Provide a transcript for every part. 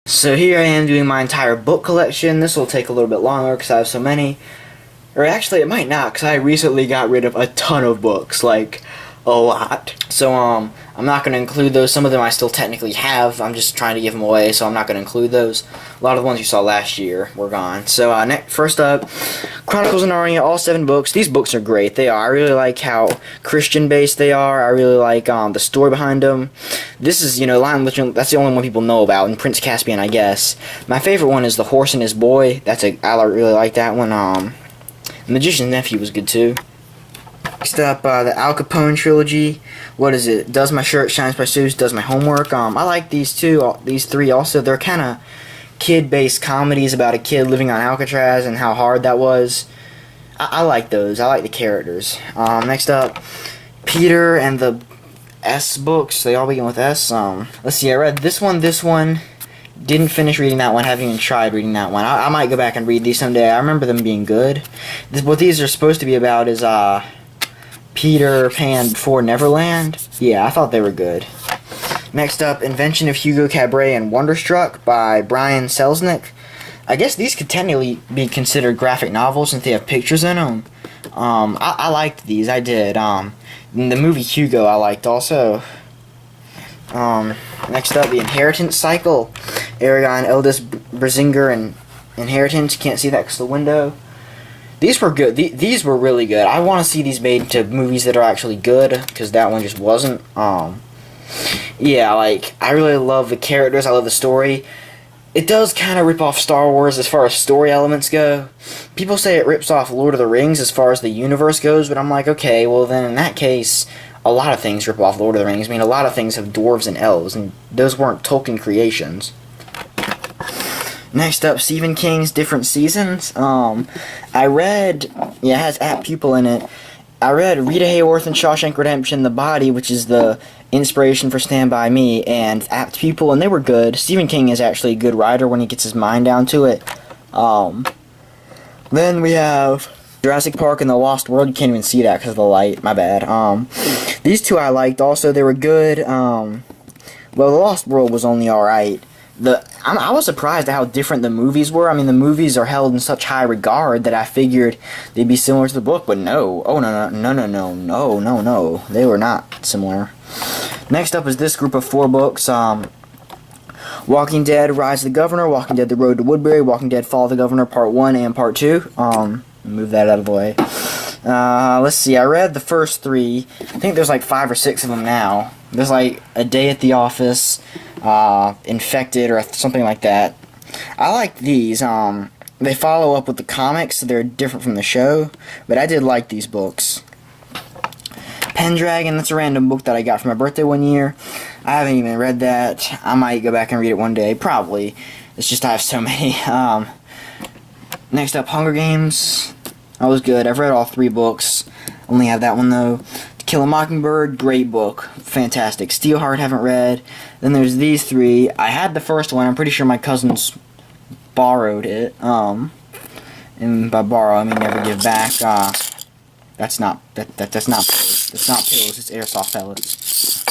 So here I am doing my entire book collection. This will take a little bit longer because I have so many. Or actually it might not, because I recently got rid of a ton of books, like a lot. So I'm not going to include those. Some of them I still technically have. I'm just trying to give them away, so I'm not going to include those. A lot of the ones you saw last year were gone. So first up, Chronicles of Narnia, all 7 books. These books are great. They are. I really like how Christian-based they are. I really like the story behind them. This is, Lion Witch, that's the only one people know about, and Prince Caspian, I guess. My favorite one is The Horse and His Boy. I really like that one. The Magician's Nephew was good too. Next up, the Al Capone trilogy. What is it? Does My Shirt Shines by Suze, Does My Homework. I like these these 3 also. They're kind of kid-based comedies about a kid living on Alcatraz and how hard that was. I like those. I like the characters. Next up, Peter and the S books. They all begin with S. Let's see, I read this one. Didn't finish reading that one. Haven't even tried reading that one. I might go back and read these someday. I remember them being good. What these are supposed to be about is Peter Pan Before Neverland. Yeah, I thought they were good. Next up, Invention of Hugo Cabret and Wonderstruck by Brian Selznick. I guess these could technically be considered graphic novels since they have pictures in them. I liked these. I did. The movie Hugo I liked also. Next up, The Inheritance Cycle. Aragon, Eldest Brisinger, and Inheritance. Can't see that because of the window. These were good. These were really good. I want to see these made into movies that are actually good, because that one just wasn't. Yeah, I really love the characters. I love the story. It does kind of rip off Star Wars as far as story elements go. People say it rips off Lord of the Rings as far as the universe goes, but I'm like, okay, well then in that case, a lot of things rip off Lord of the Rings. I mean, a lot of things have dwarves and elves, and those weren't Tolkien creations. Next up, Stephen King's Different Seasons. I read, it has Apt Pupil in it. I read Rita Hayworth and Shawshank Redemption, The Body, which is the inspiration for Stand By Me, and Apt Pupil, and they were good. Stephen King is actually a good writer when he gets his mind down to it. Then we have Jurassic Park and The Lost World. You can't even see that because of the light. My bad. These 2 I liked also. They were good. Well, The Lost World was only alright. I was surprised at how different the movies were. I mean, the movies are held in such high regard that I figured they'd be similar to the book, but no. Oh, no. They were not similar. Next up is this group of 4 books. Walking Dead, Rise of the Governor, Walking Dead, The Road to Woodbury, Walking Dead, Fall of the Governor, Part 1 and Part 2. Move that out of the way. Let's see, I read the first 3. I think there's 5 or 6 of them now. There's A Day at the Office, Infected, or something like that. I like these. They follow up with the comics, so they're different from the show, but I did like these books. Pendragon, that's a random book that I got for my birthday one year. I haven't even read that. I might go back and read it one day, probably. It's just I have so many. Next up, Hunger Games. That was good. I've read all 3 books. Only have that one though. To Kill a Mockingbird, great book. Fantastic. Steelheart, haven't read. Then there's these 3. I had the first one. I'm pretty sure my cousins borrowed it. And by borrow, I mean never give back. That's not pills. That's not pills. It's airsoft pellets.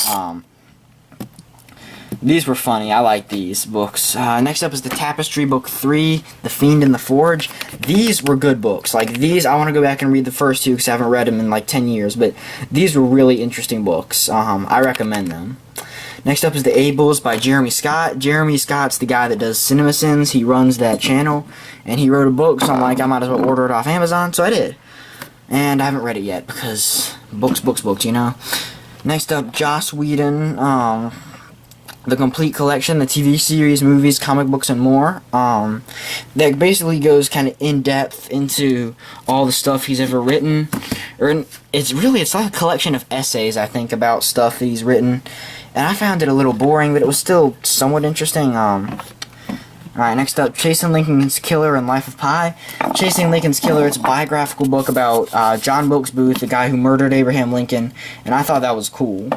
These were funny. I like these books. Next up is The Tapestry, Book 3, The Fiend in the Forge. These were good books. These, I want to go back and read the first 2 because I haven't read them in 10 years, but these were really interesting books. I recommend them. Next up is The Ables by Jeremy Scott. Jeremy Scott's the guy that does CinemaSins. He runs that channel, and he wrote a book, so I'm like, I might as well order it off Amazon, so I did. And I haven't read it yet because books, Next up, Joss Whedon, The Complete Collection, the TV series, movies, comic books, and more. That basically goes kind of in-depth into all the stuff he's ever written. It's like a collection of essays, I think, about stuff that he's written. And I found it a little boring, but it was still somewhat interesting. Alright, next up, Chasing Lincoln's Killer and Life of Pi. Chasing Lincoln's Killer, it's a biographical book about John Wilkes Booth, the guy who murdered Abraham Lincoln, and I thought that was cool.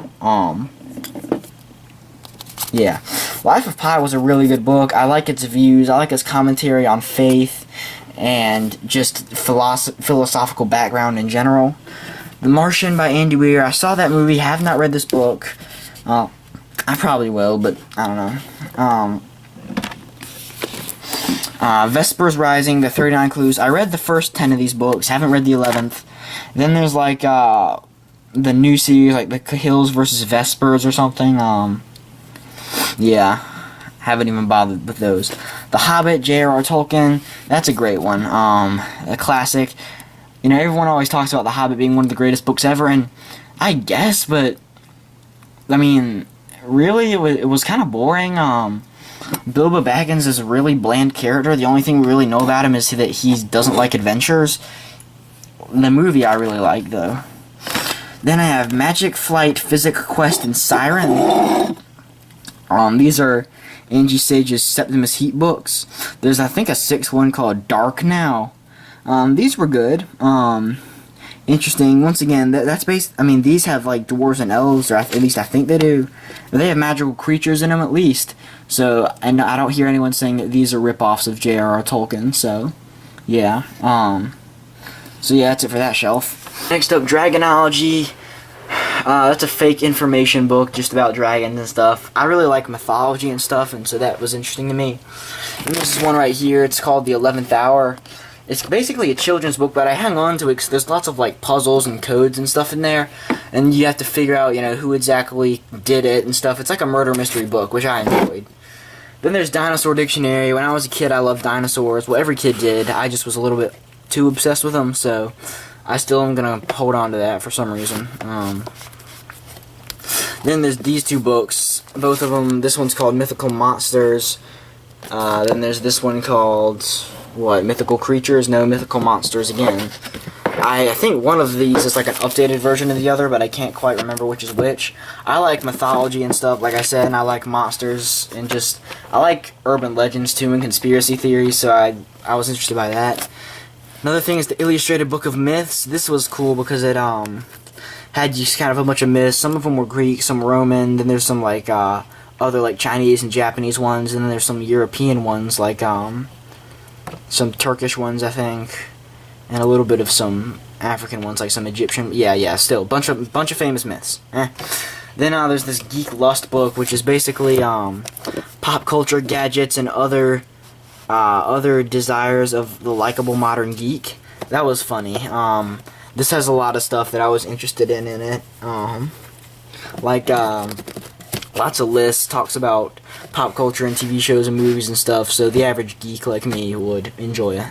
Yeah. Life of Pi was a really good book. I like its views, I like its commentary on faith, and just philosophical background in general. The Martian by Andy Weir, I saw that movie, have not read this book. I probably will, but I don't know. Vespers Rising, The 39 Clues. I read the first 10 of these books, haven't read the 11th. Then there's like the new series, like the Cahills versus Vespers or something. Yeah, haven't even bothered with those. The Hobbit, J.R.R. Tolkien, that's a great one. A classic. You know, everyone always talks about The Hobbit being one of the greatest books ever, and I guess, but I mean, really, it was kind of boring. Bilbo Baggins is a really bland character. The only thing we really know about him is that he doesn't like adventures. The movie I really like, though. Then I have Magic Flight, Physic Quest, and Siren. These are Angie Sage's Septimus Heat books. There's, I think, a sixth one called Dark Now. These were good. Interesting. Once again, that's based. I mean, these have like dwarves and elves, or at least I think they do. But they have magical creatures in them at least. So, and I don't hear anyone saying that these are rip-offs of J.R.R. Tolkien. So, yeah. So yeah, that's it for that shelf. Next up, Dragonology. That's a fake information book just about dragons and stuff. I really like mythology and stuff, and so that was interesting to me. And this is one right here. It's called The 11th Hour. It's basically a children's book, but I hang on to it because there's lots of like puzzles and codes and stuff in there, and you have to figure out, you know, who exactly did it and stuff. It's like a murder mystery book, which I enjoyed. Then there's Dinosaur Dictionary. When I was a kid, I loved dinosaurs. Well, every kid did. I just was a little bit too obsessed with them, so I still am gonna hold on to that for some reason. Then there's these two books, both of them. This one's called Mythical Monsters. Then there's this one called, what, Mythical Creatures? No, Mythical Monsters again. I think one of these is like an updated version of the other, but I can't quite remember which is which. I like mythology and stuff, like I said, and I like monsters, and just, I like urban legends too, and conspiracy theories, so I was interested by that. Another thing is the Illustrated Book of Myths. This was cool because it, had just kind of a bunch of myths. Some of them were Greek, some Roman, then there's some, like, other, like, Chinese and Japanese ones, and then there's some European ones, like, some Turkish ones, I think, and a little bit of some African ones, like some Egyptian, yeah, still, bunch of famous myths. Then, there's this Geek Lust book, which is basically, pop culture, gadgets, and other desires of the likable modern geek. That was funny. This has a lot of stuff that I was interested in it. Like, lots of lists, talks about pop culture and TV shows and movies and stuff, so the average geek like me would enjoy it.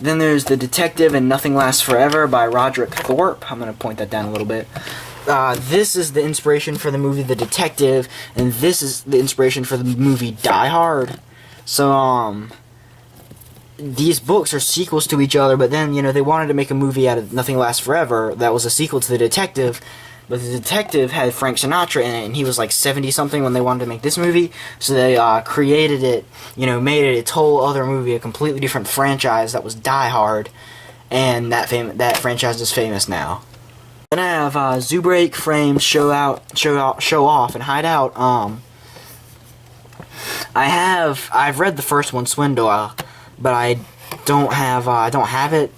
Then there's The Detective and Nothing Lasts Forever by Roderick Thorpe. I'm going to point that down a little bit. This is the inspiration for the movie The Detective, and this is the inspiration for the movie Die Hard. So, these books are sequels to each other, but then, you know, they wanted to make a movie out of Nothing Lasts Forever that was a sequel to The Detective, but The Detective had Frank Sinatra in it, and he was like 70-something when they wanted to make this movie, so they created it, you know, made it its whole other movie, a completely different franchise that was Die Hard, and that franchise is famous now. Then I have Zoobreak, Frame, Show Off, and Hideout. I've read the first one, Swindle, but I don't have it.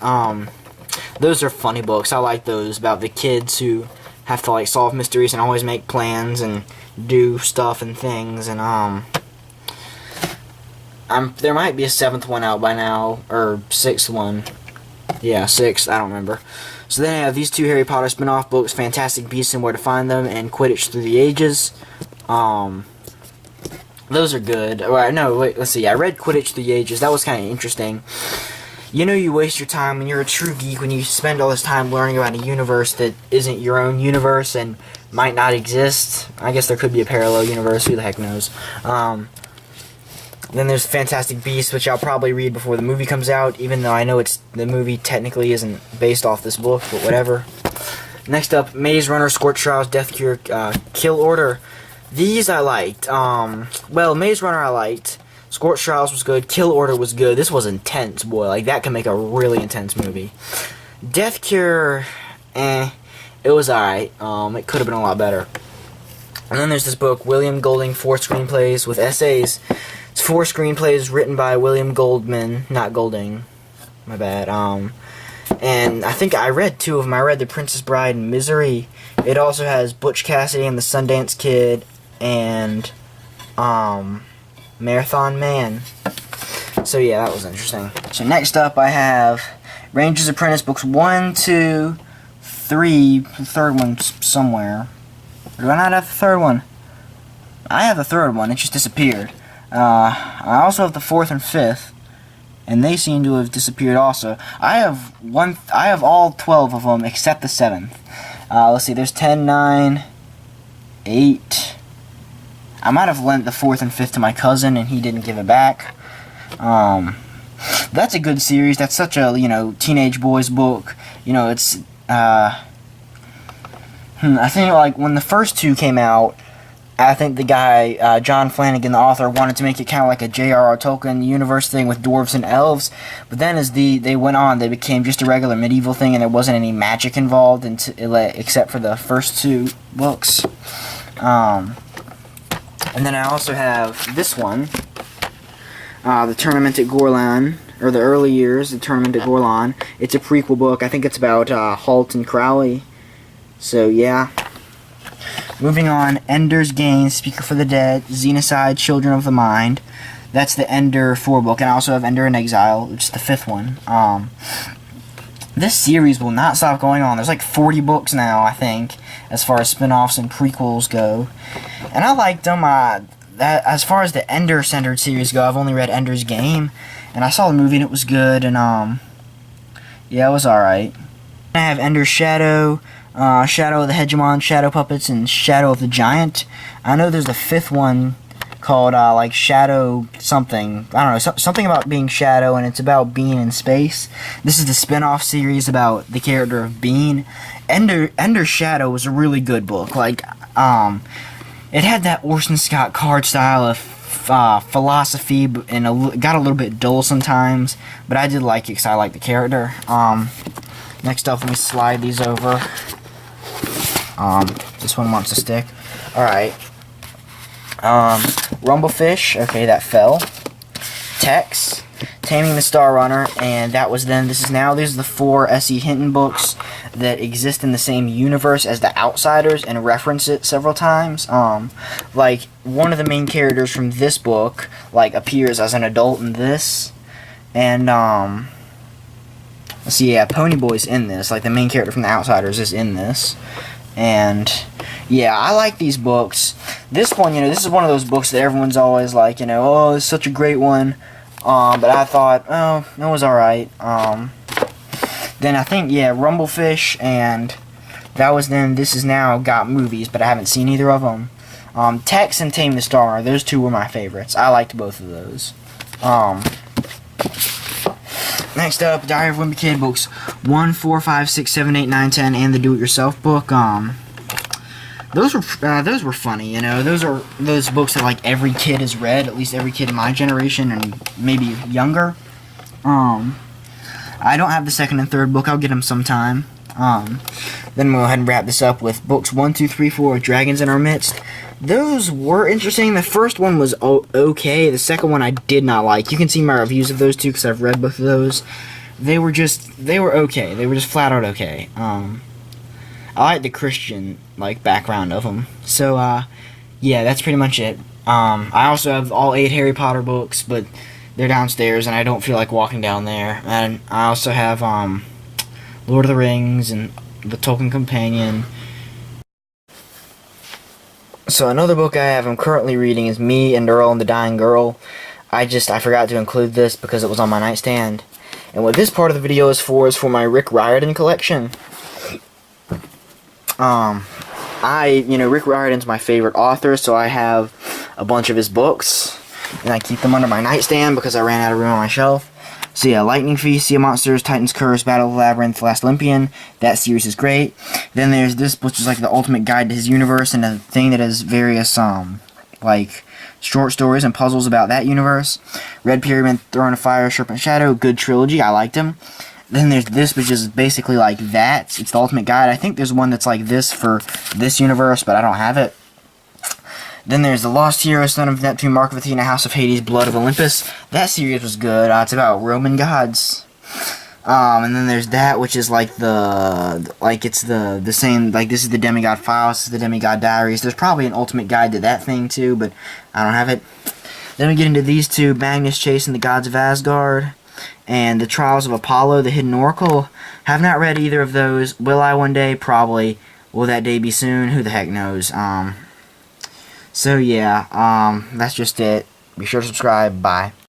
Those are funny books. I like those about the kids who have to like solve mysteries and always make plans and do stuff and things, and there might be a 7th one out by now, or 6th one. Yeah, 6th, I don't remember. So then I have these two Harry Potter spin-off books, Fantastic Beasts and Where to Find Them, and Quidditch Through the Ages. Those are good. No, wait, let's see. I read Quidditch Through the Ages. That was kind of interesting. You know, you waste your time when you're a true geek when you spend all this time learning about a universe that isn't your own universe and might not exist. I guess there could be a parallel universe. Who the heck knows? Then there's Fantastic Beasts, which I'll probably read before the movie comes out, even though I know the movie technically isn't based off this book, but whatever. Next up, Maze Runner, Scorch Trials, Death Cure, Kill Order. These I liked. Well, Maze Runner I liked. Scorch Trials was good. Kill Order was good. This was intense, boy. Like, that can make a really intense movie. Death Cure, it was alright. It could have been a lot better. And then there's this book, William Golding, 4 screenplays with essays. It's 4 screenplays written by William Goldman, not Golding. My bad. And I think I read 2 of them. I read The Princess Bride and Misery. It also has Butch Cassidy and the Sundance Kid and Marathon Man. So yeah, that was interesting. So next up I have Ranger's Apprentice books 1, 2, 3, the third one somewhere. Or do I not have the third one? I have the third one, it just disappeared. I also have the fourth and fifth, and they seem to have disappeared also. I have all 12 of them except the seventh. Let's see, there's 10, 9, 8. I might have lent the fourth and fifth to my cousin, and he didn't give it back. That's a good series. That's such a, teenage boys book. It's, I think, like, when the first two came out, I think the guy, John Flanagan, the author, wanted to make it kind of like a J.R.R. Tolkien universe thing with dwarves and elves. But then as they went on, they became just a regular medieval thing, and there wasn't any magic involved except for the first two books. And then I also have this one, The Tournament at Gorlan, or The Early Years, The Tournament at Gorlan. It's a prequel book. I think it's about Halt and Crowley. So, yeah. Moving on, Ender's Game, Speaker for the Dead, Xenocide, Children of the Mind. That's the Ender 4 book, and I also have Ender in Exile, which is the fifth one. This series will not stop going on. There's like 40 books now, I think, as far as spin-offs and prequels go. And I liked them. As far as the Ender-centered series go, I've only read Ender's Game, and I saw the movie and it was good, and yeah, it was alright. I have Ender's Shadow, Shadow of the Hegemon, Shadow Puppets, and Shadow of the Giant. I know there's a fifth one called, like, Shadow something. I don't know, something about being Shadow, and it's about Bean in space. This is the spin-off series about the character of Bean. Ender's Shadow was a really good book. Like, it had that Orson Scott Card style of philosophy, and got a little bit dull sometimes, but I did like it because I like the character. Next up, let me slide these over. This one wants to stick. Alright. Rumblefish. Okay, that fell. Tex. Taming the Star Runner. And that was then. This is now. These are the 4 S.E. Hinton books that exist in the same universe as The Outsiders and reference it several times. Like, one of the main characters from this book, like, appears as an adult in this. And, let's see, yeah, Ponyboy's in this. Like, the main character from The Outsiders is in this. And, yeah, I like these books. This one, this is one of those books that everyone's always like, oh, it's such a great one. But I thought, oh, it was alright. Then I think, yeah, Rumblefish, and that was then. This is now got movies, but I haven't seen either of them. Tex and Tame the Star Runner, those two were my favorites. I liked both of those. Next up, Diary of a Wimpy Kid books 1, 4, 5, 6, 7, 8, 9, 10, and the Do-It-Yourself book. Those were funny, Those are those books that like every kid has read, at least every kid in my generation and maybe younger. I don't have the second and third book. I'll get them sometime. Then we'll go ahead and wrap this up with books 1, 2, 3, 4, Dragons in Our Midst. Those were interesting. The first one was okay. The second one I did not like. You can see my reviews of those two because I've read both of those. They were okay. They were just flat out okay. I like the Christian, background of them. So, yeah, that's pretty much it. I also have all 8 Harry Potter books, but they're downstairs, and I don't feel like walking down there. And I also have, Lord of the Rings and the Tolkien Companion. So another book I'm currently reading is Me and Earl and the Dying Girl. I forgot to include this because it was on my nightstand. And what this part of the video is for my Rick Riordan collection. Rick Riordan's my favorite author, so I have a bunch of his books. And I keep them under my nightstand because I ran out of room on my shelf. So yeah, Lightning Feast, Sea of Monsters, Titan's Curse, Battle of the Labyrinth, Last Olympian. That series is great. Then there's this, which is like the ultimate guide to his universe, and a thing that has various, short stories and puzzles about that universe. Red Pyramid, Throne of Fire, Serpent Shadow, good trilogy, I liked him. Then there's this, which is basically like that. It's the ultimate guide. I think there's one that's like this for this universe, but I don't have it. Then there's The Lost Hero, Son of Neptune, Mark of Athena, House of Hades, Blood of Olympus. That series was good. It's about Roman gods. And then there's that, which is like it's the same, this is the Demigod Files, this is the Demigod Diaries. There's probably an ultimate guide to that thing too, but I don't have it. Then we get into these two, Magnus Chasing the Gods of Asgard and The Trials of Apollo, the Hidden Oracle. Have not read either of those. Will I one day? Probably. Will that day be soon? Who the heck knows? So yeah, that's just it. Be sure to subscribe. Bye.